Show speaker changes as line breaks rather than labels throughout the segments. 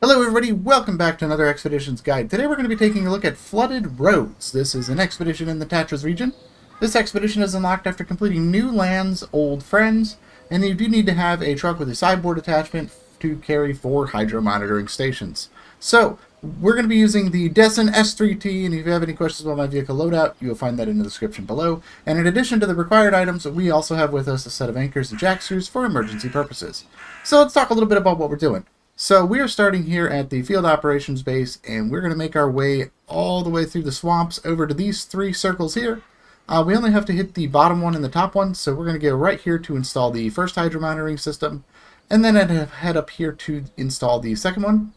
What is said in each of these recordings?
Hello everybody, welcome back to another Expeditions Guide. Today we're going to be taking a look at flooded roads. This is an expedition in the Tatras region. This expedition is unlocked after completing new lands, old friends, and you do need to have a truck with a sideboard attachment to carry 4 hydromonitoring stations. So, we're going to be using the Decin S-3T, and if you have any questions about my vehicle loadout, you will find that in the description below. And in addition to the required items, we also have with us a set of anchors and jack screws for emergency purposes. So let's talk a little bit about what we're doing. So we are starting here at the field operations base, and we're going to make our way all the way through the swamps over to these 3 circles here. We only have to hit the bottom one and the top one, so we're going to go right here to install the first hydromonitoring system, and then head up here to install the second one.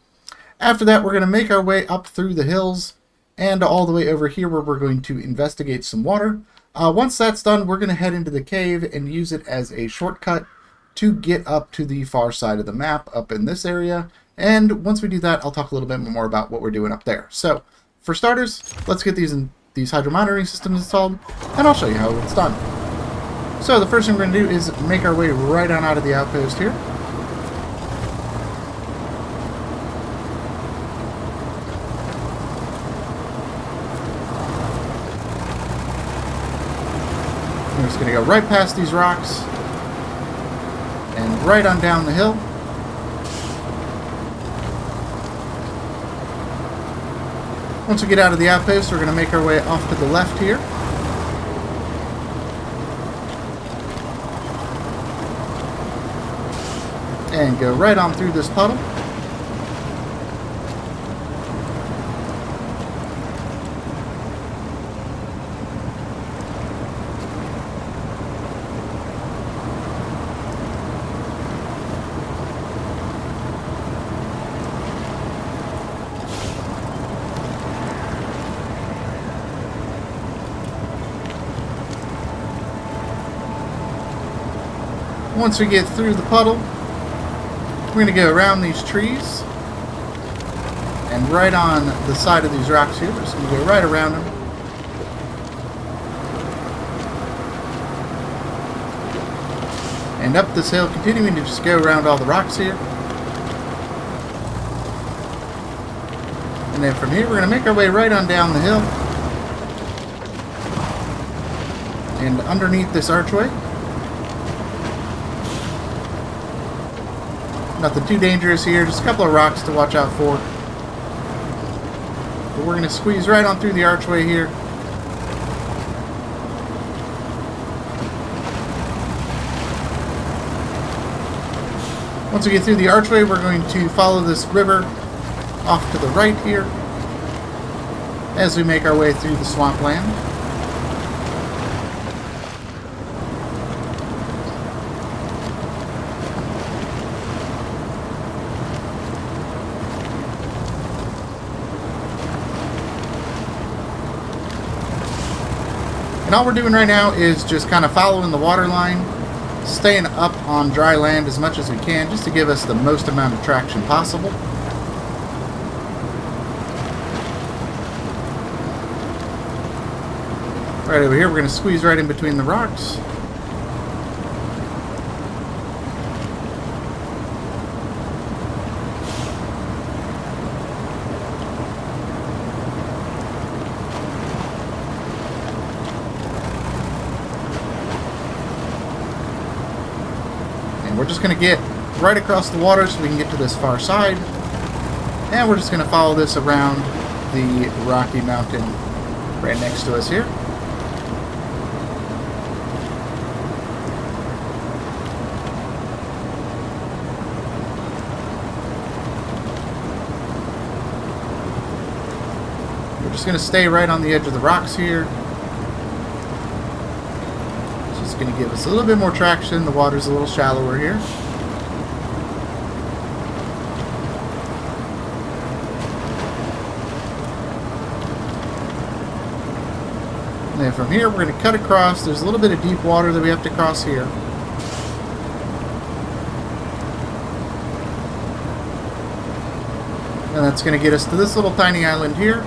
After that, we're going to make our way up through the hills and all the way over here where we're going to investigate some water. Once that's done, we're going to head into the cave and use it as a shortcut to get up to the far side of the map up in this area. And once we do that, I'll talk a little bit more about what we're doing up there. So for starters, let's get these hydromonitoring systems installed, and I'll show you how it's done. So the first thing we're going to do is make our way right on out of the outpost here. We're just going to go right past these rocks and right on down the hill. Once we get out of the outpost, we're going to make our way off to the left here. And go right on through this puddle. Once we get through the puddle, we're going to go around these trees and right on the side of these rocks here. We're just going to go right around them. And up this hill, continuing to just go around all the rocks here. And then from here, we're going to make our way right on down the hill and underneath this archway. Nothing too dangerous here, just a couple of rocks to watch out for. But we're going to squeeze right on through the archway here. Once we get through the archway, we're going to follow this river off to the right here as we make our way through the swampland. And all we're doing right now is just kind of following the water line, staying up on dry land as much as we can, just to give us the most amount of traction possible. Right over here, we're going to squeeze right in between the rocks. We're just going to get right across the water so we can get to this far side. And we're just going to follow this around the rocky mountain right next to us here. We're just going to stay right on the edge of the rocks here. Going to give us a little bit more traction. The water's a little shallower here. And then from here we're going to cut across. There's a little bit of deep water that we have to cross here. And that's going to get us to this little tiny island here.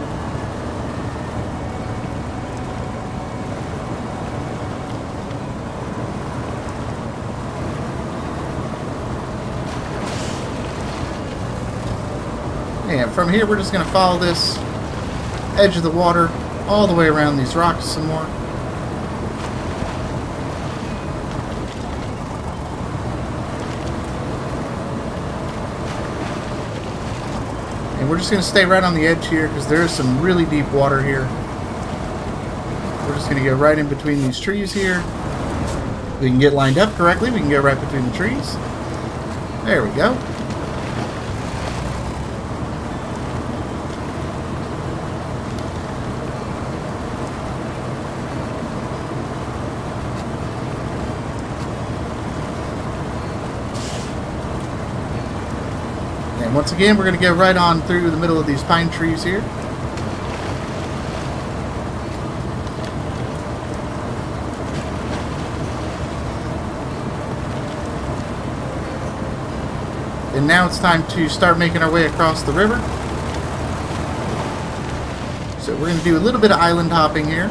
And from here, we're just going to follow this edge of the water all the way around these rocks some more. And we're just going to stay right on the edge here because there is some really deep water here. We're just going to go right in between these trees here. We can get lined up correctly. We can go right between the trees. There we go. And once again, we're going to go right on through the middle of these pine trees here. And now it's time to start making our way across the river. So we're going to do a little bit of island hopping here.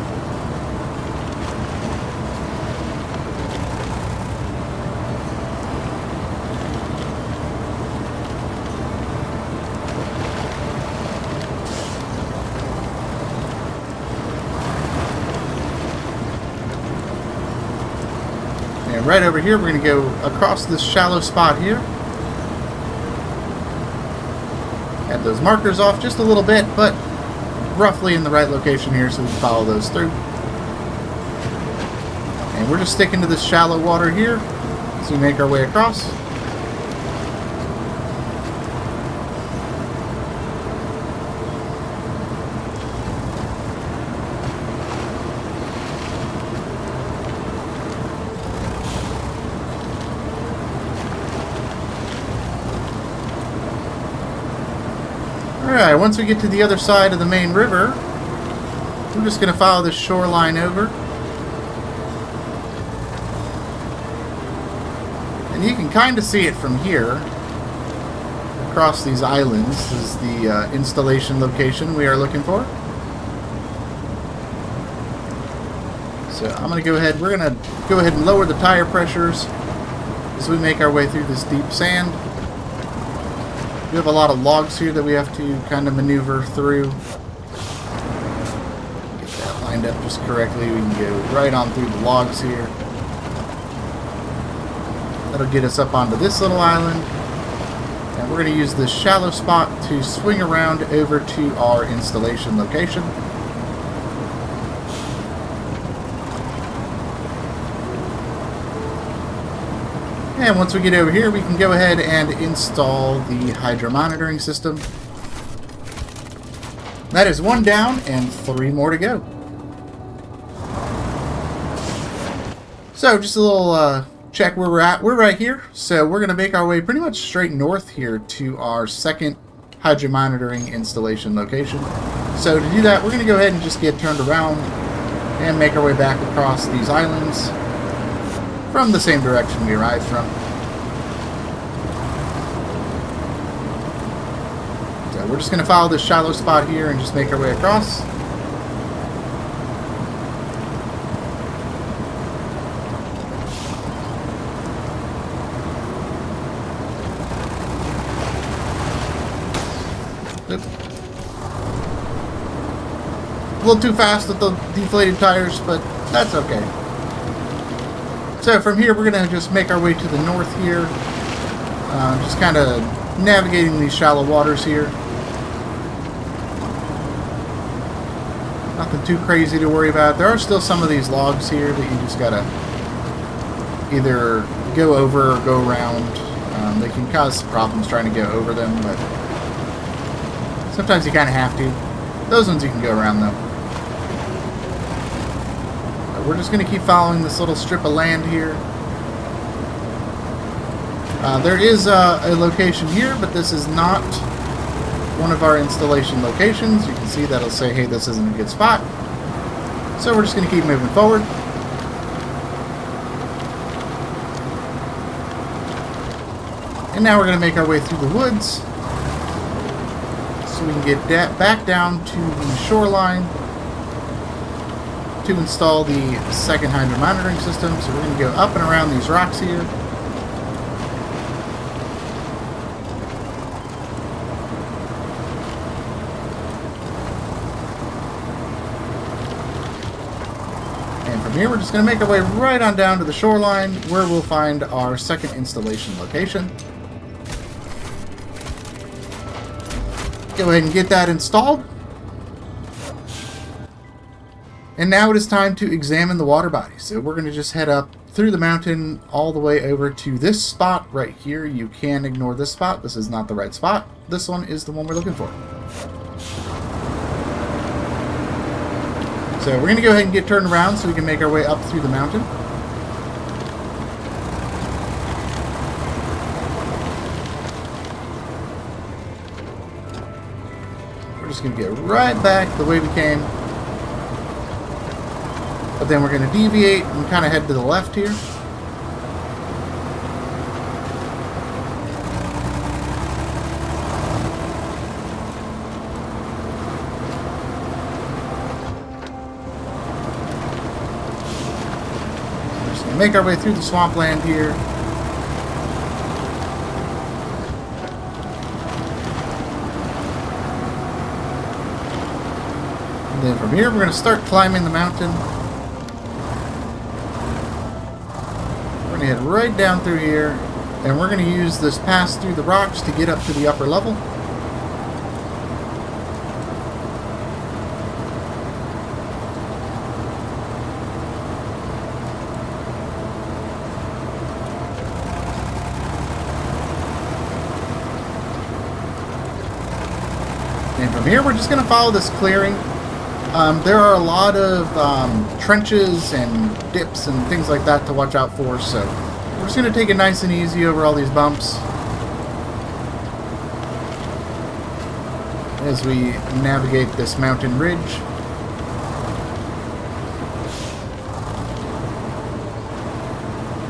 And right over here, we're going to go across this shallow spot here. Add those markers off just a little bit, but roughly in the right location here so we can follow those through. And we're just sticking to this shallow water here as we make our way across. Alright, once we get to the other side of the main river, we're just going to follow this shoreline over. And you can kind of see it from here, across these islands. This is the installation location we are looking for. So I'm going to go ahead, we're going to go ahead and lower the tire pressures as we make our way through this deep sand. We have a lot of logs here that we have to kind of maneuver through. Get that lined up just correctly. We can go right on through the logs here. That'll get us up onto this little island. And we're going to use this shallow spot to swing around over to our installation location. And once we get over here, we can go ahead and install the hydromonitoring system. That is 1 down and 3 more to go. So just a little check where we're at. We're right here. So we're going to make our way pretty much straight north here to our second hydromonitoring installation location. So to do that, we're going to go ahead and just get turned around and make our way back across these islands from the same direction we arrived from. So we're just going to follow this shallow spot here and just make our way across. A little too fast with the deflated tires, but that's okay. So from here, we're going to just make our way to the north here. Just kind of navigating these shallow waters here. Nothing too crazy to worry about. There are still some of these logs here that you just got to either go over or go around. They can cause problems trying to go over them, but sometimes you kind of have to. Those ones you can go around, though. We're just going to keep following this little strip of land here. There is a location here, but this is not one of our installation locations. You can see that'll say, hey, this isn't a good spot. So we're just going to keep moving forward. And now we're going to make our way through the woods so we can get back down to the shoreline to install the second hydromonitoring system. So we're going to go up and around these rocks here. from here, we're just going to make our way right on down to the shoreline, where we'll find our second installation location. Go ahead and get that installed. And now it is time to examine the water body. So we're going to just head up through the mountain all the way over to this spot right here. You can ignore this spot. This is not the right spot. This one is the one we're looking for. So we're going to go ahead and get turned around so we can make our way up through the mountain. We're just going to get right back the way we came. But then we're going to deviate and kind of head to the left here. We're just going to make our way through the swampland here. And then from here we're going to start climbing the mountain. Head right down through here, and we're going to use this pass through the rocks to get up to the upper level. And from here we're just going to follow this clearing. There are a lot of trenches and dips and things like that to watch out for, so we're just going to take it nice and easy over all these bumps as we navigate this mountain ridge.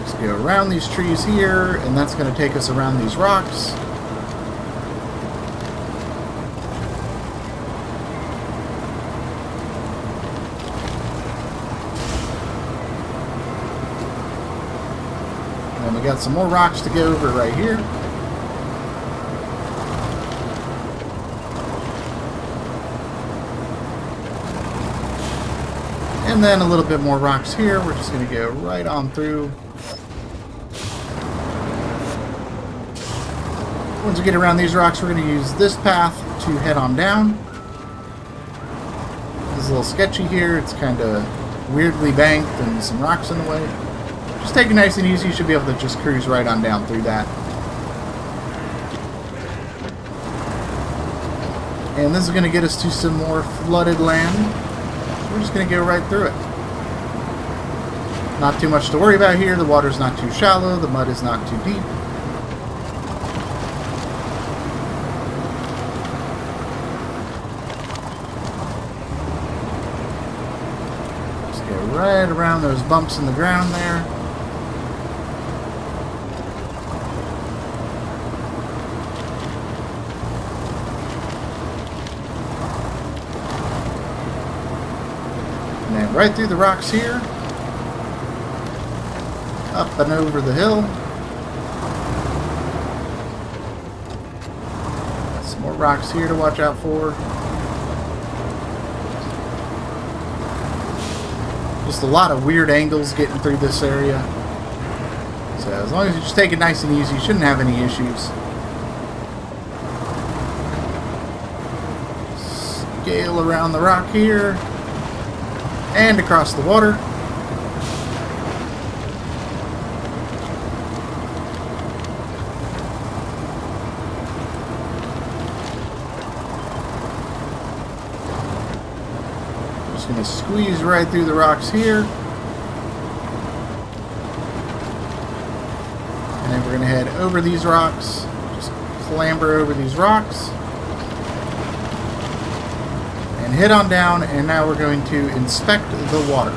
Just go around these trees here, and that's going to take us around these rocks. We got some more rocks to go over right here. And then a little bit more rocks here. We're just going to go right on through. Once we get around these rocks, we're going to use this path to head on down. It's a little sketchy here. It's kind of weirdly banked and some rocks in the way. Just take it nice and easy. You should be able to just cruise right on down through that. And this is going to get us to some more flooded land. We're just going to go right through it. Not too much to worry about here. The water's not too shallow. The mud is not too deep. Just go right around those bumps in the ground there. Right through the rocks here, up and over the hill. Some more rocks here to watch out for. Just a lot of weird angles getting through this area. So as long as you just take it nice and easy, you shouldn't have any issues. Scale around the rock here. And across the water. Just going to squeeze right through the rocks here. And then we're going to head over these rocks. Just clamber over these rocks. Head on down, and now we're going to inspect the water.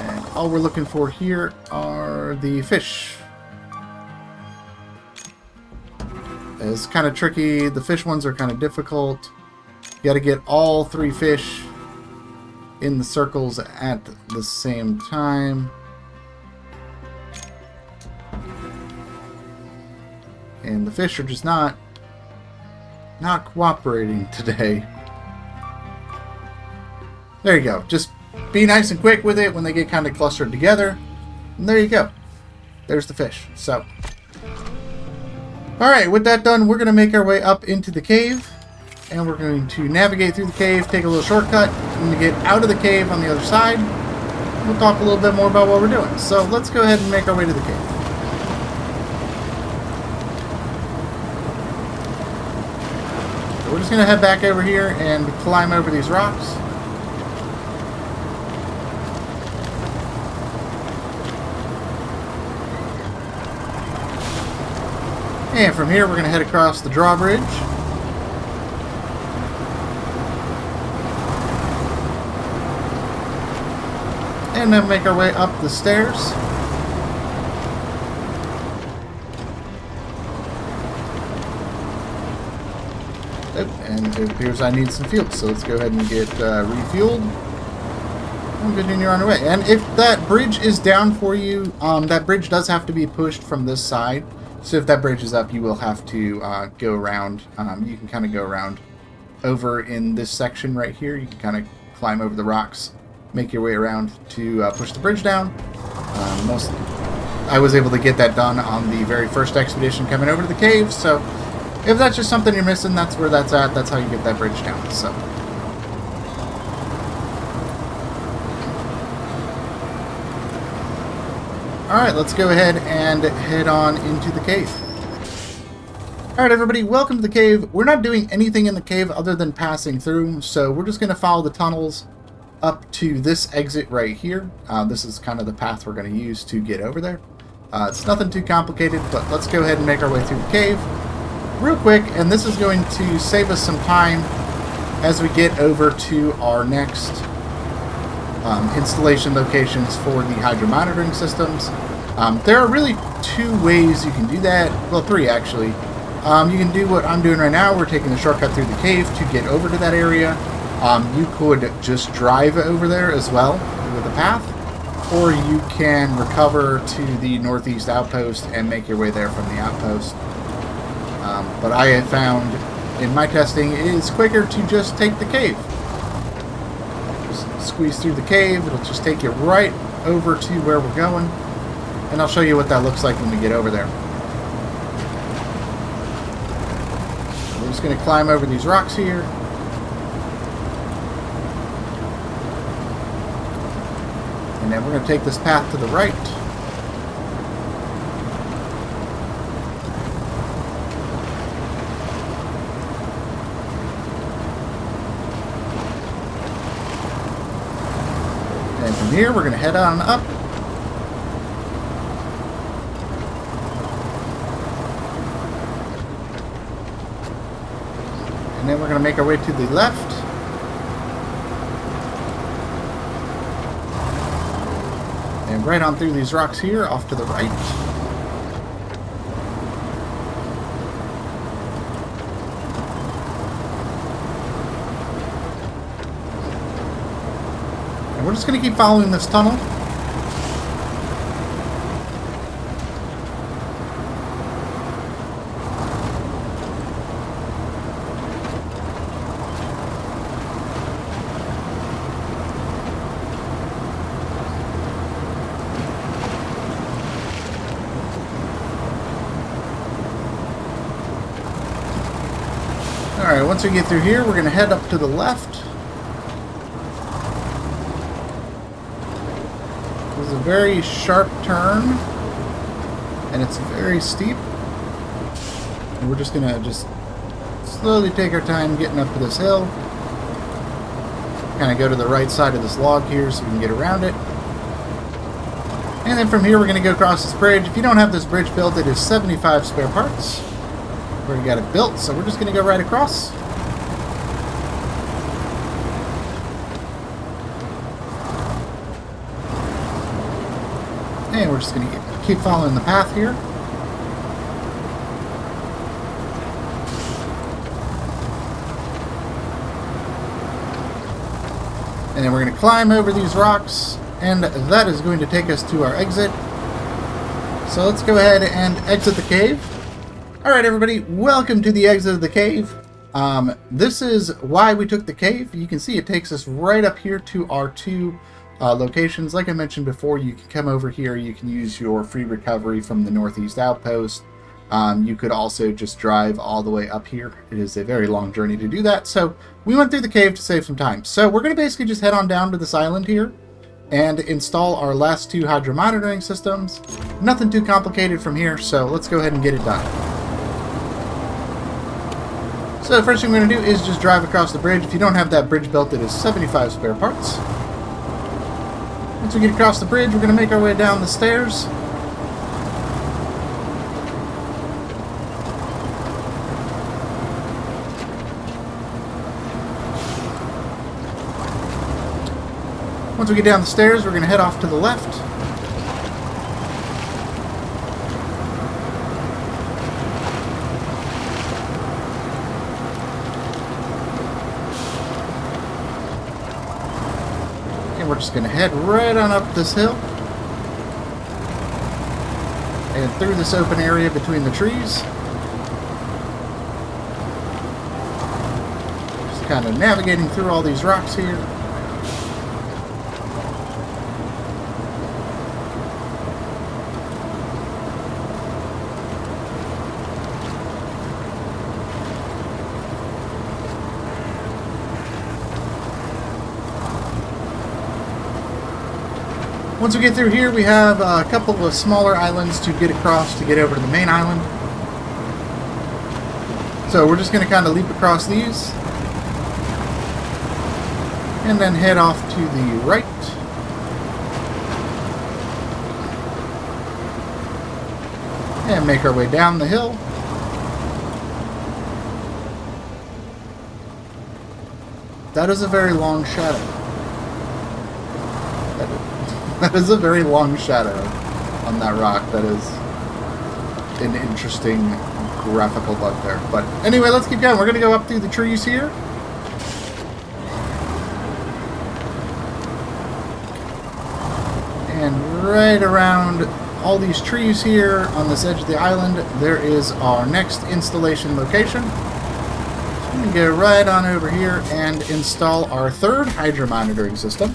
And all we're looking for here are the fish. It's kind of tricky. The fish ones are kind of difficult. You got to get all 3 fish in the circles at the same time. And the fish are just not cooperating today. There you go. Just be nice and quick with it when they get kind of clustered together. And there you go. There's the fish. So, alright, with that done, we're going to make our way up into the cave. And we're going to navigate through the cave, take a little shortcut, and to get out of the cave on the other side. We'll talk a little bit more about what we're doing. So let's go ahead and make our way to the cave. So we're just going to head back over here and climb over these rocks. And from here, we're going to head across the drawbridge. And then make our way up the stairs. Oh, and it appears I need some fuel, so let's go ahead and get refueled. And continue on our way. And if that bridge is down for you, that bridge does have to be pushed from this side. So if that bridge is up, you will have to go around. You can kind of go around over in this section right here. You can kind of climb over the rocks, make your way around to push the bridge down. I was able to get that done on the very first expedition coming over to the cave. So if that's just something you're missing, that's where that's at. That's how you get that bridge down. So. Alright, let's go ahead and head on into the cave. Alright everybody, welcome to the cave. We're not doing anything in the cave other than passing through, so we're just going to follow the tunnels up to this exit right here. This is kind of the path we're going to use to get over there. It's nothing too complicated, but let's go ahead and make our way through the cave real quick, and this is going to save us some time as we get over to our next installation locations for the hydromonitoring systems. There are really two ways you can do that. Well, three actually. You can do what I'm doing right now. We're taking the shortcut through the cave to get over to that area. You could just drive over there as well with a path, or you can recover to the northeast outpost and make your way there from the outpost. But I have found in my testing it is quicker to just take the cave. Squeeze through the cave, it'll just take you right over to where we're going, and I'll show you what that looks like when we get over there. So we're just going to climb over these rocks here, and then we're going to take this path to the right. And from here, we're going to head on up. And then we're going to make our way to the left. And right on through these rocks here, off to the right. We're just going to keep following this tunnel. Alright, once we get through here, we're going to head up to the left. This is a very sharp turn, and it's very steep. And we're just going to slowly take our time getting up to this hill. Kind of go to the right side of this log here so we can get around it. And then from here, we're going to go across this bridge. If you don't have this bridge built, it is 75 spare parts. We already got it built, so we're just going to go right across. And we're just going to keep following the path here. And then we're going to climb over these rocks, and that is going to take us to our exit. So let's go ahead and exit the cave. Alright everybody, welcome to the exit of the cave. This is why we took the cave. You can see it takes us right up here to our two locations. Like I mentioned before, you can come over here. You can use your free recovery from the northeast outpost. You could also just drive all the way up here. It is a very long journey to do that. So we went through the cave to save some time. So we're going to basically just head on down to this island here and install our last two hydromonitoring systems. Nothing too complicated from here, so let's go ahead and get it done. So the first thing we're going to do is just drive across the bridge. If you don't have that bridge built, it is 75 spare parts. Once we get across the bridge, we're going to make our way down the stairs. Once we get down the stairs, we're going to head off to the left. And we're just going to head right on up this hill. And through this open area between the trees. Just kind of navigating through all these rocks here. Once we get through here, we have a couple of smaller islands to get across to get over to the main island. So we're just going to kind of leap across these. And then head off to the right. And make our way down the hill. That is a very long shadow. That is a very long shadow on that rock. That is an interesting graphical bug there. But anyway, let's keep going. We're going to go up through the trees here. And right around all these trees here on this edge of the island, there is our next installation location. So we can go right on over here and install our third hydromonitoring system.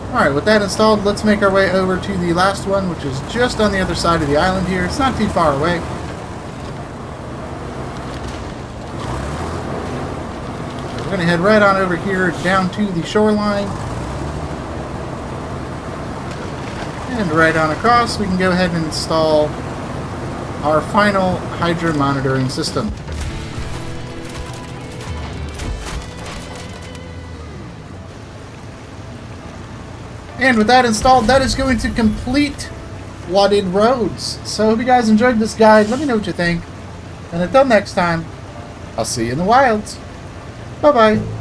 Alright, with that installed, let's make our way over to the last one, which is just on the other side of the island here. It's not too far away. So we're going to head right on over here down to the shoreline. And right on across, we can go ahead and install our final hydromonitoring system. And with that installed, that is going to complete Flooded Roads. So I hope you guys enjoyed this guide. Let me know what you think. And until next time, I'll see you in the wilds. Bye-bye.